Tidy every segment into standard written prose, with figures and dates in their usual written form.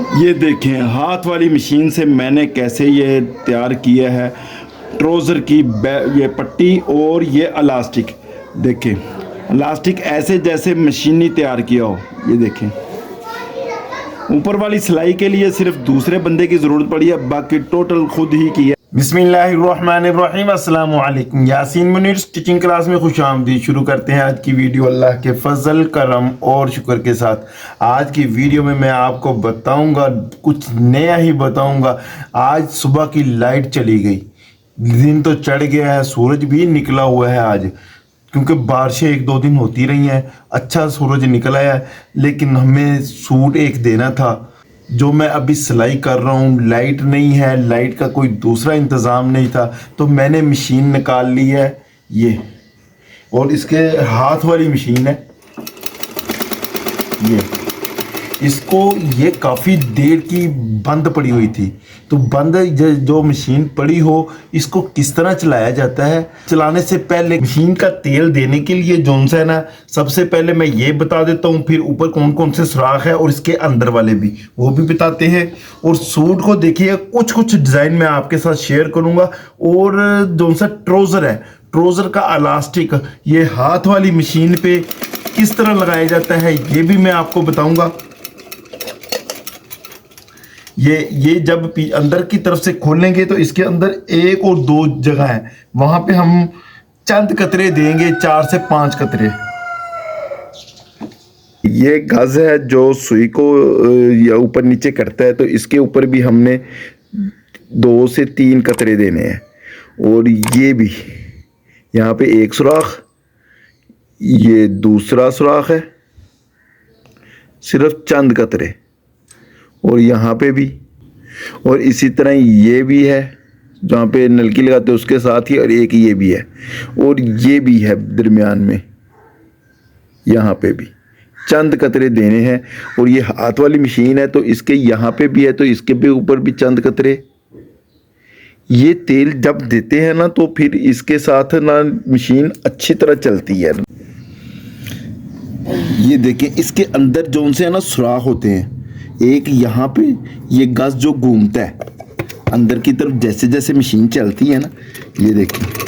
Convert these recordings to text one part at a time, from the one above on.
ये देखें हाथ वाली मशीन से मैंने कैसे ये तैयार किया है ट्राउज़र की ये पट्टी और ये इलास्टिक। देखें इलास्टिक ऐसे जैसे मशीनी तैयार किया हो। ये देखें ऊपर वाली सिलाई के लिए सिर्फ दूसरे बंदे की ज़रूरत पड़ी है, बाकी टोटल खुद ही की है। बिस्मिल्लाहिर्रहमानिर्रहीम, अस्सलाम वालेकुम। यासीन मुनीर स्टिचिंग क्लास में खुशामदीद। शुरू करते हैं आज की वीडियो अल्लाह के फजल करम और शुक्र के साथ। आज की वीडियो में मैं आपको बताऊंगा, कुछ नया ही बताऊंगा। आज सुबह की लाइट चली गई, दिन तो चढ़ गया है, सूरज भी निकला हुआ है आज, क्योंकि बारिशें एक दो दिन होती रही हैं। अच्छा सूरज निकला है, लेकिन हमें सूट एक देना था जो मैं अभी सिलाई कर रहा हूँ। लाइट नहीं है, लाइट का कोई दूसरा इंतज़ाम नहीं था, तो मैंने मशीन निकाल ली है ये, और इसके हाथ वाली मशीन है ये। इसको ये काफ़ी देर की बंद पड़ी हुई थी, तो बंद जो मशीन पड़ी हो इसको किस तरह चलाया जाता है। चलाने से पहले मशीन का तेल देने के लिए जोन सा है ना, सबसे पहले मैं ये बता देता हूँ, फिर ऊपर कौन कौन से सुराख है और इसके अंदर वाले भी वो भी बताते हैं। और सूट को देखिए, कुछ कुछ डिज़ाइन मैं आपके साथ शेयर करूँगा। और जोन सा ट्राउज़र है, ट्राउज़र का इलास्टिक ये हाथ वाली मशीन पे किस तरह लगाया जाता है ये भी मैं आपको बताऊँगा। ये जब अंदर की तरफ से खोलेंगे तो इसके अंदर एक और दो जगह है, वहां पे हम चंद कतरे देंगे, 4 से 5 कतरे। ये गज है जो सुई को या ऊपर नीचे करता है, तो इसके ऊपर भी हमने 2 से 3 कतरे देने हैं। और ये भी यहाँ पे एक सुराख, ये दूसरा सुराख है, सिर्फ चंद कतरे, और यहाँ पे भी। और इसी तरह ये भी है जहाँ पे नलकी लगाते हैं उसके साथ ही, और एक ये भी है, और ये भी है दरमियान में, यहाँ पे भी चंद कतरे देने हैं। और ये हाथ वाली मशीन है तो इसके यहाँ पे भी है, तो इसके भी ऊपर भी चंद कतरे। ये तेल जब देते हैं ना तो फिर इसके साथ ना मशीन अच्छी तरह चलती है। ये देखें इसके अंदर जो से है ना सुराख होते हैं, एक यहाँ पे ये गज जो घूमता है अंदर की तरफ, जैसे जैसे मशीन चलती है ना, ये देखिए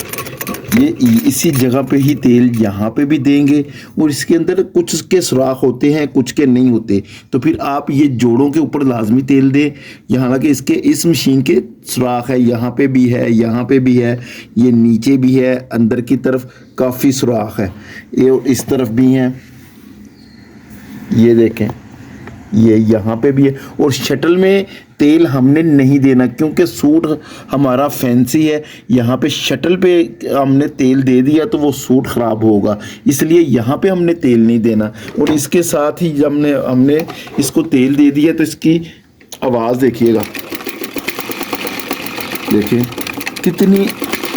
ये इसी जगह पे ही तेल यहाँ पे भी देंगे। और इसके अंदर कुछ के सुराख होते हैं, कुछ के नहीं होते, तो फिर आप ये जोड़ों के ऊपर लाजमी तेल दें। यहाँ हालांकि इसके इस मशीन के सुराख है, यहाँ पे भी है, यहाँ पे भी है, ये नीचे भी है, अंदर की तरफ काफ़ी सुराख है, ये इस तरफ भी हैं, ये देखें ये यहाँ पे भी है। और शटल में तेल हमने नहीं देना, क्योंकि सूट हमारा फैंसी है। यहाँ पे शटल पे हमने तेल दे दिया तो वो सूट ख़राब होगा, इसलिए यहाँ पे हमने तेल नहीं देना। और इसके साथ ही हमने इसको तेल दे दिया, तो इसकी आवाज़ देखिएगा, देखिए कितनी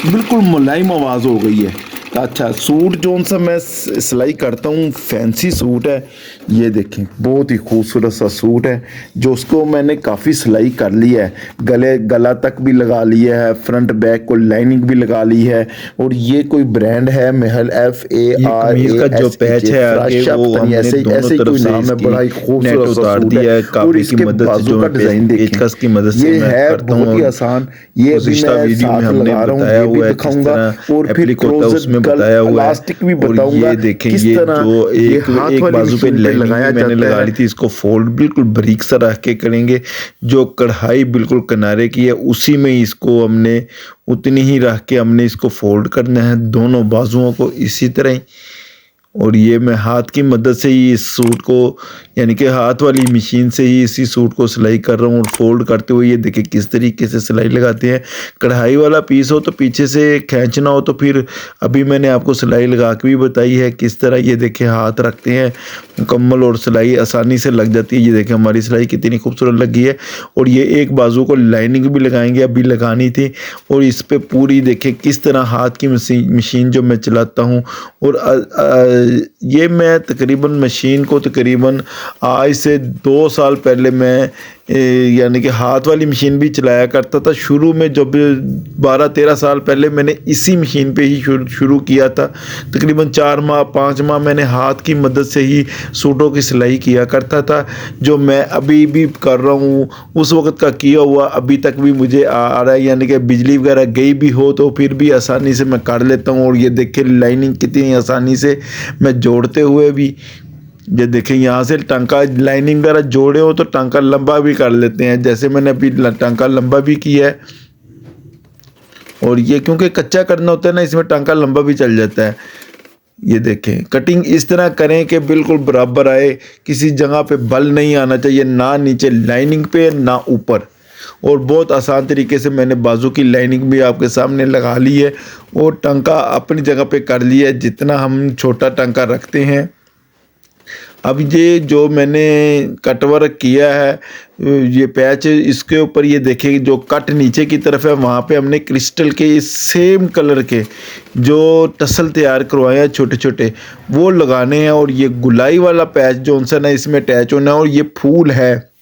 बिल्कुल मुलायम आवाज़ हो गई है। अच्छा सूट जो सा मैं सिलाई करता हूँ फैंसी सूट है, ये देखें बहुत ही खूबसूरत सा सूट है, जो उसको मैंने काफ़ी सिलाई कर ली है, गला तक भी लगा लिया है, फ्रंट बैक को लाइनिंग भी लगा ली है। और ये कोई ब्रांड है महल FAR का जो पैच है आगे वो हमने ऐसे कोई नाम है, बड़ा ही खूबसूरत सा सूट है। और इसके बाजू का डिजाइन देखिए, की मदद से ये है बहुत ही आसान। ये भी मैं साथ लगा रहा हूँ, ये भी दिखाऊंगा, और फिर बताया हुआ है। इलास्टिक भी बताऊंगा। ये देखें, ये जो एक बाजू पे लगाया मैंने लगा ली थी, इसको फोल्ड बिल्कुल बारीक सा रख के करेंगे। जो कढ़ाई बिल्कुल किनारे की है उसी में इसको हमने उतनी ही रख के हमने इसको फोल्ड करना है, दोनों बाजुओं को इसी तरह ही। और ये मैं हाथ की मदद से ही इस सूट को, यानी कि हाथ वाली मशीन से ही इसी सूट को सिलाई कर रहा हूँ। और फोल्ड करते हुए ये देखिए किस तरीके से सिलाई लगाते हैं। कढ़ाई वाला पीस हो तो पीछे से खींचना हो तो फिर अभी मैंने आपको सिलाई लगा के भी बताई है किस तरह। ये देखिए हाथ रखते हैं मुकम्मल और सिलाई आसानी से लग जाती है। ये देखिए हमारी सिलाई कितनी खूबसूरत लगी है। और ये एक बाजू को लाइनिंग भी लगाएंगे, अभी लगानी थी। और इस पर पूरी देखिए किस तरह हाथ की मशीन जो मैं चलाता हूँ। और ये मैं तकरीबन मशीन को तकरीबन आज से 2 साल पहले मैं यानी कि हाथ वाली मशीन भी चलाया करता था। शुरू में जब 12-13 साल पहले मैंने इसी मशीन पे ही शुरू किया था। तकरीबन 4 माह 5 माह मैंने हाथ की मदद से ही सूटों की सिलाई किया करता था, जो मैं अभी भी कर रहा हूँ। उस वक्त का किया हुआ अभी तक भी मुझे आ रहा है, यानी कि बिजली वगैरह गई भी हो तो फिर भी आसानी से मैं कर लेता हूँ। और ये देखिए लाइनिंग कितनी आसानी से मैं जोड़ते हुए भी, ये देखें यहाँ से टांका लाइनिंग वगैरह जोड़े हो तो टांका लंबा भी कर लेते हैं, जैसे मैंने अभी टांका लंबा भी किया है। और ये क्योंकि कच्चा करना होता है ना, इसमें टांका लंबा भी चल जाता है। ये देखें कटिंग इस तरह करें कि बिल्कुल बराबर आए, किसी जगह पे बल नहीं आना चाहिए, ना नीचे लाइनिंग पे ना ऊपर। और बहुत आसान तरीके से मैंने बाजू की लाइनिंग भी आपके सामने लगा ली है और टांका अपनी जगह पे कर लिया है, जितना हम छोटा टांका रखते हैं। अब ये जो मैंने कट वर्क किया है, ये पैच, इसके ऊपर ये देखिए जो कट नीचे की तरफ है वहाँ पे हमने क्रिस्टल के इस सेम कलर के जो टसल तैयार करवाए हैं छोटे छोटे, वो लगाने हैं। और ये गुलाई वाला पैच जो उनसे ना इसमें अटैच होना है। और ये फूल है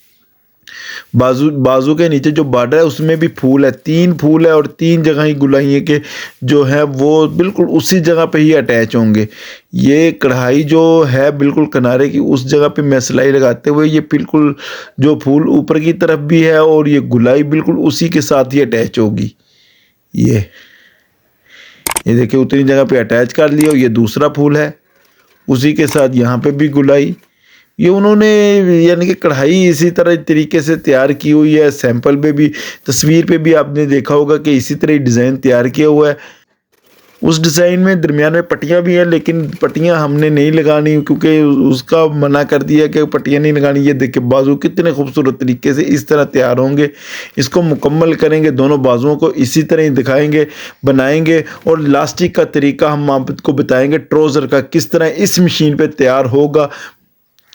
बाजू के नीचे जो बॉर्डर है उसमें भी फूल है, 3 फूल है और 3 जगह ही गुलाइए के जो है वो बिल्कुल उसी जगह पे ही अटैच होंगे। ये कढ़ाई जो है बिल्कुल किनारे की उस जगह पे मैं सिलाई लगाते हुए ये बिल्कुल जो फूल ऊपर की तरफ भी है और ये गुलाई बिल्कुल उसी के साथ ही अटैच होगी। ये देखिए उतनी जगह पे अटैच कर लिया। ये दूसरा फूल है, उसी के साथ यहाँ पे भी गुलाई। ये उन्होंने यानी कि कढ़ाई इसी तरह तरीके से तैयार की हुई है। सैंपल पे भी, तस्वीर पे भी आपने देखा होगा कि इसी तरह डिज़ाइन तैयार किया हुआ है। उस डिज़ाइन में दरमियान में पट्टियाँ भी हैं, लेकिन पट्टियाँ हमने नहीं लगानी क्योंकि उसका मना कर दिया कि पट्टियाँ नहीं लगानी। ये देखिए बाजू कितने खूबसूरत तरीके से इस तरह तैयार होंगे। इसको मुकम्मल करेंगे, दोनों बाजुओं को इसी तरह ही दिखाएंगे, बनाएंगे। और लास्टिक का तरीका हम आपको बताएंगे ट्राउज़र का किस तरह इस मशीन पे तैयार होगा।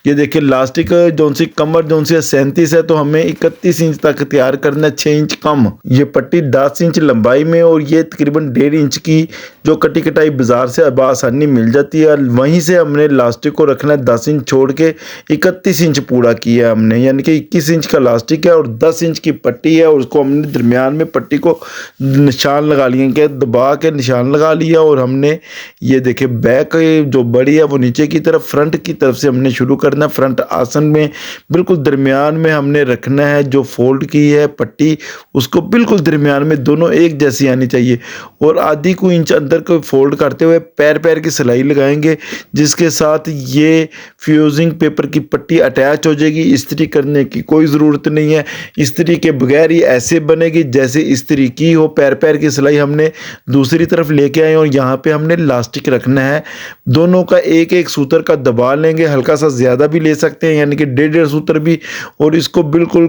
ये देखिए लास्टिक जोन सी कमर जोन सी 37 है तो हमें 31 इंच तक तैयार करना है, 6 इंच कम। ये पट्टी 10 इंच लंबाई में और ये तकरीबन 1.5 इंच की जो कटी कटाई बाजार से आसानी मिल जाती है। वहीं से हमने लास्टिक को रखना है 10 इंच छोड़ के 31 इंच पूरा किया है हमने, यानी कि 21 इंच का लास्टिक है और 10 इंच की पट्टी है। और उसको हमने दरमियान में पट्टी को निशान लगा लिए, कि दबा के निशान लगा लिया। और हमने ये देखिए बैक जो बड़ी है वो नीचे की तरफ, फ्रंट की तरफ से हमने शुरू करना। फ्रंट आसन में बिल्कुल दरमियान में हमने रखना है। जो फोल्ड की है पट्टी उसको बिल्कुल दरमियान में दोनों एक जैसी आनी चाहिए। और आधी को इंच अंदर को फोल्ड करते हुए पैर की सिलाई लगाएंगे, जिसके साथ ये फ्यूजिंग पेपर की पट्टी अटैच हो जाएगी। इस्त्री करने की कोई ज़रूरत नहीं है, इस्त्री के बगैर ही ऐसे बनेगी जैसे इस्त्री की हो। पैर की सिलाई हमने दूसरी तरफ लेके आए और यहाँ पे हमने लास्टिक रखना है। दोनों का एक एक सूत्र का दबा लेंगे, हल्का सा ज़्यादा भी ले सकते हैं, यानी कि 1.5 सूत्र भी। और इसको बिल्कुल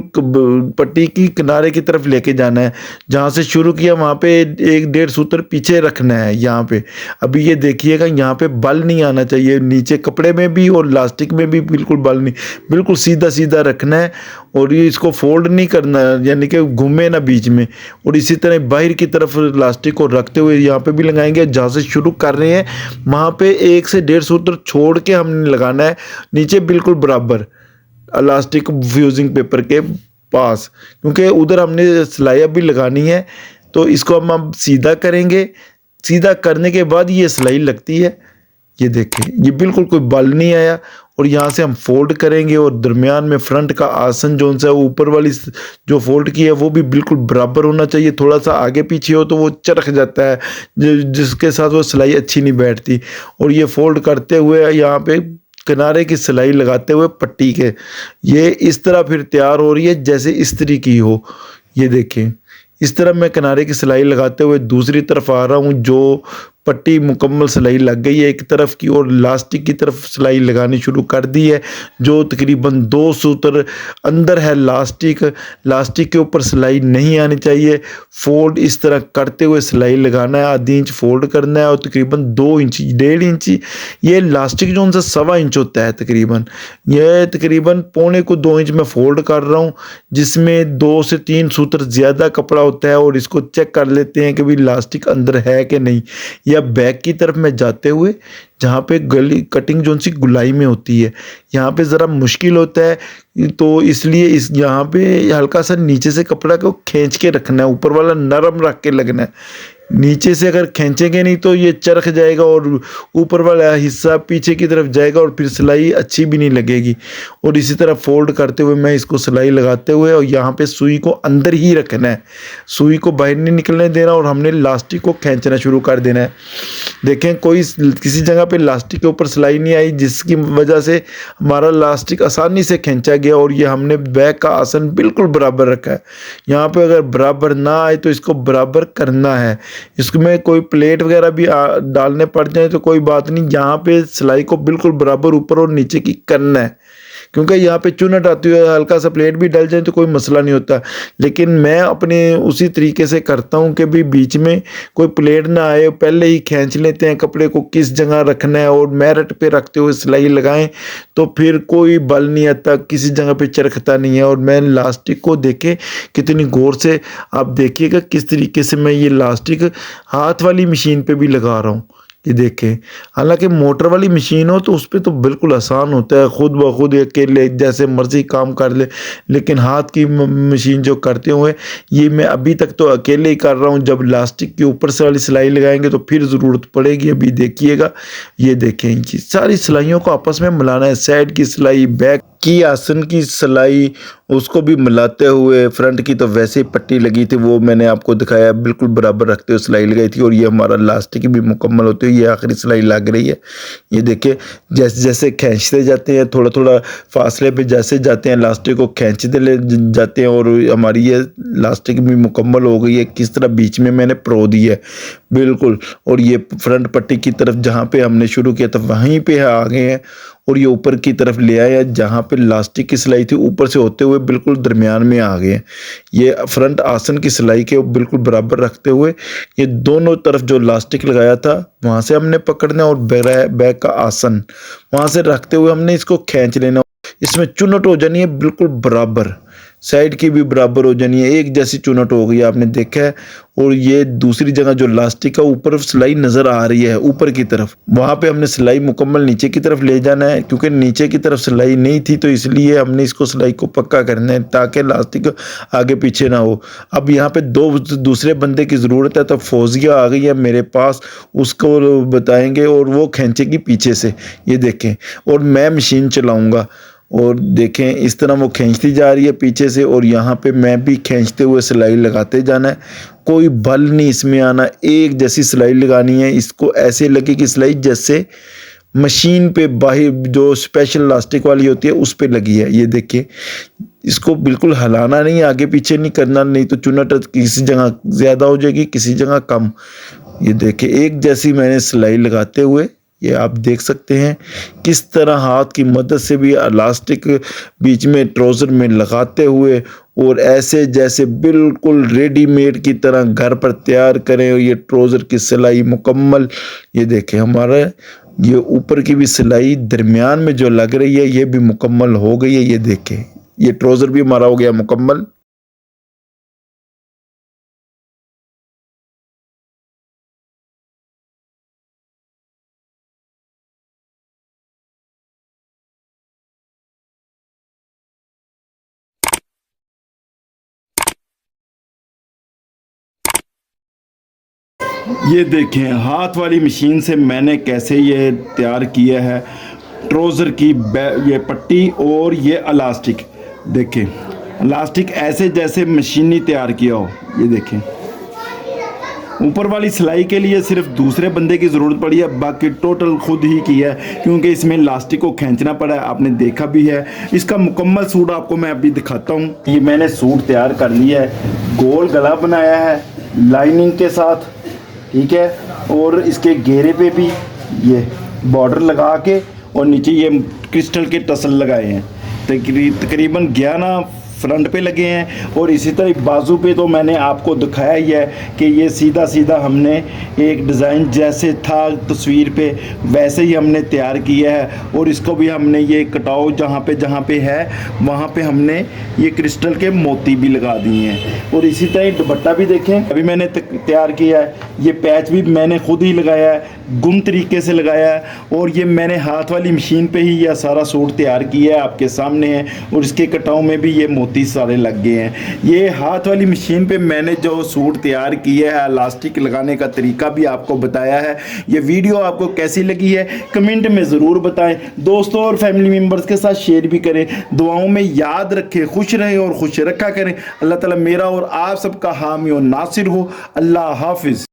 पट्टी की किनारे की तरफ लेके जाना है, जहाँ से शुरू किया वहाँ पे 1.5 सूत्र पीछे रखना है। यहाँ पे अभी ये देखिएगा यहाँ पे बल नहीं आना चाहिए, नीचे कपड़े में भी और लास्टिक में भी बिल्कुल बल नहीं, बिल्कुल सीधा सीधा रखना है। और ये इसको फोल्ड नहीं करना, यानी कि घूमे ना बीच में। और इसी तरह बाहर की तरफ लास्टिक को रखते हुए यहाँ पे भी लगाएंगे। जहाँ से शुरू कर रहे हैं वहाँ पे 1 से 1.5 सूत्र छोड़ के हमने लगाना है, नीचे बिल्कुल बराबर इलास्टिक फ्यूजिंग पेपर के पास, क्योंकि उधर हमने सिलाई भी लगानी है। तो इसको हम सीधा करेंगे, सीधा करने के बाद ये सिलाई लगती है। ये देखिए ये बिल्कुल कोई बल नहीं आया। और यहाँ से हम फोल्ड करेंगे और दरमियान में फ्रंट का आसन जो सा ऊपर वाली जो फोल्ड की है वो भी बिल्कुल बराबर होना चाहिए। थोड़ा सा आगे पीछे हो तो वो चरख जाता है, जिसके साथ वो सिलाई अच्छी नहीं बैठती। और ये फोल्ड करते हुए यहाँ पे किनारे की सिलाई लगाते हुए पट्टी के ये इस तरह फिर तैयार हो रही है जैसे इस्त्री की हो। ये देखें इस तरह मैं किनारे की सिलाई लगाते हुए दूसरी तरफ आ रहा हूँ। जो पट्टी मुकम्मल सिलाई लग गई है एक तरफ की, और लास्टिक की तरफ सिलाई लगानी शुरू कर दी है। जो तकरीबन 2 सूत्र अंदर है लास्टिक के ऊपर सिलाई नहीं आनी चाहिए। फोल्ड इस तरह करते हुए सिलाई लगाना है, आधी इंच फोल्ड करना है और तकरीबन 2 इंच 1.5 इंच ये लास्टिक जो उनसे 1.25 इंच होता है तकरीबन, यह तकरीबन 1.25 इंच में फोल्ड कर रहा हूँ, जिसमें 2 से 3 सूत्र ज़्यादा कपड़ा होता है। और इसको चेक कर लेते हैं कि भाई लास्टिक अंदर है कि नहीं, या या बैक की तरफ में जाते हुए जहाँ पे गली कटिंग जोन सी गुलाई में होती है, यहाँ पे ज़रा मुश्किल होता है, तो इसलिए इस यहाँ पे हल्का सा नीचे से कपड़ा को खींच के रखना है, ऊपर वाला नरम रख के लगना है। नीचे से अगर खींचेंगे नहीं तो ये चरख जाएगा और ऊपर वाला हिस्सा पीछे की तरफ जाएगा और फिर सिलाई अच्छी भी नहीं लगेगी। और इसी तरह फोल्ड करते हुए मैं इसको सिलाई लगाते हुए, और यहाँ पे सुई को अंदर ही रखना है, सुई को बाहर नहीं निकलने देना, और हमने लास्टिक को खींचना शुरू कर देना है। देखें किसी जगह पे लास्टिक के ऊपर सिलाई नहीं आई, जिसकी वजह से हमारा लास्टिक आसानी से खींचा गया, और ये हमने बैक का आसन बिल्कुल बराबर रखा है। यहाँ पे अगर बराबर ना आए तो इसको बराबर करना है। इसमें कोई प्लेट वगैरह भी डालने पड़ जाए तो कोई बात नहीं, यहाँ पे सिलाई को बिल्कुल बराबर ऊपर और नीचे की करना है, क्योंकि यहाँ पे चुनट आती है, हल्का सा प्लेट भी डल जाए तो कोई मसला नहीं होता। लेकिन मैं अपने उसी तरीके से करता हूँ कि भी बीच में कोई प्लेट ना आए, पहले ही खींच लेते हैं कपड़े को किस जगह रखना है, और मैरट पे रखते हुए सिलाई लगाएं तो फिर कोई बल नहीं आता, किसी जगह पे चरखता नहीं है। और मैं लास्टिक को देखे कितनी गौर से आप देखिएगा किस तरीके से मैं ये लास्टिक हाथ वाली मशीन पे भी लगा रहा हूँ, ये देखें। हालांकि मोटर वाली मशीन हो तो उस पर तो बिल्कुल आसान होता है, खुद ब खुद अकेले जैसे मर्जी काम कर ले, लेकिन हाथ की मशीन जो करते हुए, ये मैं अभी तक तो अकेले ही कर रहा हूँ। जब लास्टिक के ऊपर से वाली सिलाई लगाएंगे तो फिर ज़रूरत पड़ेगी। अभी देखिएगा, ये देखें, इनकी सारी सिलाइयों को आपस में मिलाना है, साइड की सिलाई, बैक की आसन की सिलाई, उसको भी मिलाते हुए। फ्रंट की तो वैसे ही पट्टी लगी थी, वो मैंने आपको दिखाया, बिल्कुल बराबर रखते हुए सिलाई लगाई थी। और ये हमारा लास्टिक भी मुकम्मल होती है, ये आखिरी सिलाई लग रही है। ये देखिए, जैसे जैसे खींचते जाते हैं, थोड़ा थोड़ा फासले पे जैसे जाते हैं, लास्टिक को खींचते ले जाते हैं, और हमारी ये लास्टिक भी मुकम्मल हो गई है। किस तरह बीच में मैंने प्रो दी है बिल्कुल, और ये फ्रंट पट्टी की तरफ जहाँ पे हमने शुरू किया था वहीं पे आ गए हैं, और ये ऊपर की तरफ ले आए, जहाँ पे लास्टिक की सिलाई थी ऊपर से होते हुए बिल्कुल दरमियान में आ गए। ये फ्रंट आसन की सिलाई के बिल्कुल बराबर रखते हुए, ये दोनों तरफ जो लास्टिक लगाया था वहाँ से हमने पकड़ना, और बैक का आसन वहाँ से रखते हुए हमने इसको खींच लेना। इसमें चुनट हो जानी है बिल्कुल बराबर, साइड की भी बराबर हो जानी है, एक जैसी चुनट हो गई, आपने देखा है। और ये दूसरी जगह जो लास्टिक का ऊपर सिलाई नज़र आ रही है ऊपर की तरफ, वहाँ पे हमने सिलाई मुकम्मल नीचे की तरफ ले जाना है, क्योंकि नीचे की तरफ सिलाई नहीं थी, तो इसलिए हमने इसको सिलाई को पक्का करना है ताकि लास्टिक आगे पीछे ना हो। अब यहाँ पे दूसरे बंदे की ज़रूरत है, तो फौजिया आ गई है मेरे पास, उसको बताएंगे और वो खींचेगी पीछे से, ये देखें, और मैं मशीन चलाऊँगा। और देखें, इस तरह वो खींचती जा रही है पीछे से, और यहाँ पे मैं भी खींचते हुए सिलाई लगाते जाना है। कोई बल नहीं इसमें आना, एक जैसी सिलाई लगानी है। इसको ऐसे लगे कि सिलाई जैसे मशीन पे बाहर जो स्पेशल लास्टिक वाली होती है उस पे लगी है। ये देखिए, इसको बिल्कुल हिलाना नहीं, आगे पीछे नहीं करना, नहीं तो चुनट किसी जगह ज़्यादा हो जाएगी, किसी जगह कम। ये देखिए, एक जैसी मैंने सिलाई लगाते हुए, ये आप देख सकते हैं किस तरह हाथ की मदद से भी इलास्टिक बीच में ट्राउज़र में लगाते हुए, और ऐसे जैसे बिल्कुल रेडीमेड की तरह घर पर तैयार करें। और ये ट्राउज़र की सिलाई मुकम्मल, ये देखें, हमारा ये ऊपर की भी सिलाई दरमियान में जो लग रही है ये भी मुकम्मल हो गई है। ये देखें, ये ट्राउज़र भी हमारा हो गया मुकम्मल। ये देखें, हाथ वाली मशीन से मैंने कैसे ये तैयार किया है ट्राउज़र की ये पट्टी और ये इलास्टिक। देखें, इलास्टिक ऐसे जैसे मशीनी तैयार किया हो। ये देखें, ऊपर वाली सिलाई के लिए सिर्फ दूसरे बंदे की ज़रूरत पड़ी है, बाकी टोटल खुद ही किया है, क्योंकि इसमें इलास्टिक को खींचना पड़ा है, आपने देखा भी है। इसका मुकम्मल सूट आपको मैं अभी दिखाता हूँ। ये मैंने सूट तैयार कर लिया है, गोल गला बनाया है लाइनिंग के साथ, ठीक है। और इसके घेरे पे भी ये बॉर्डर लगा के, और नीचे ये क्रिस्टल के टसल लगाए हैं। तकरीबन 11 फ्रंट पे लगे हैं। और इसी तरह बाजू पे तो मैंने आपको दिखाया ही है कि ये सीधा सीधा हमने एक डिज़ाइन जैसे था तस्वीर पे वैसे ही हमने तैयार किया है। और इसको भी हमने ये कटाव जहाँ पे है वहाँ पे हमने ये क्रिस्टल के मोती भी लगा दिए हैं। और इसी तरह दुपट्टा भी देखें अभी मैंने तैयार किया है, ये पैच भी मैंने खुद ही लगाया है, गुम तरीके से लगाया है। और ये मैंने हाथ वाली मशीन पे ही यह सारा सूट तैयार किया है, आपके सामने है। और इसके कटाव में भी ये मोती सारे लग गए हैं। ये हाथ वाली मशीन पे मैंने जो सूट तैयार किया है, इलास्टिक लगाने का तरीका भी आपको बताया है। ये वीडियो आपको कैसी लगी है कमेंट में ज़रूर बताएं, दोस्तों और फैमिली मेम्बर्स के साथ शेयर भी करें। दुआओं में याद रखें, खुश रहें और खुश रखा करें। अल्लाह ताला मेरा और आप सबका हामी और नासिर हो। अल्लाह हाफिज़।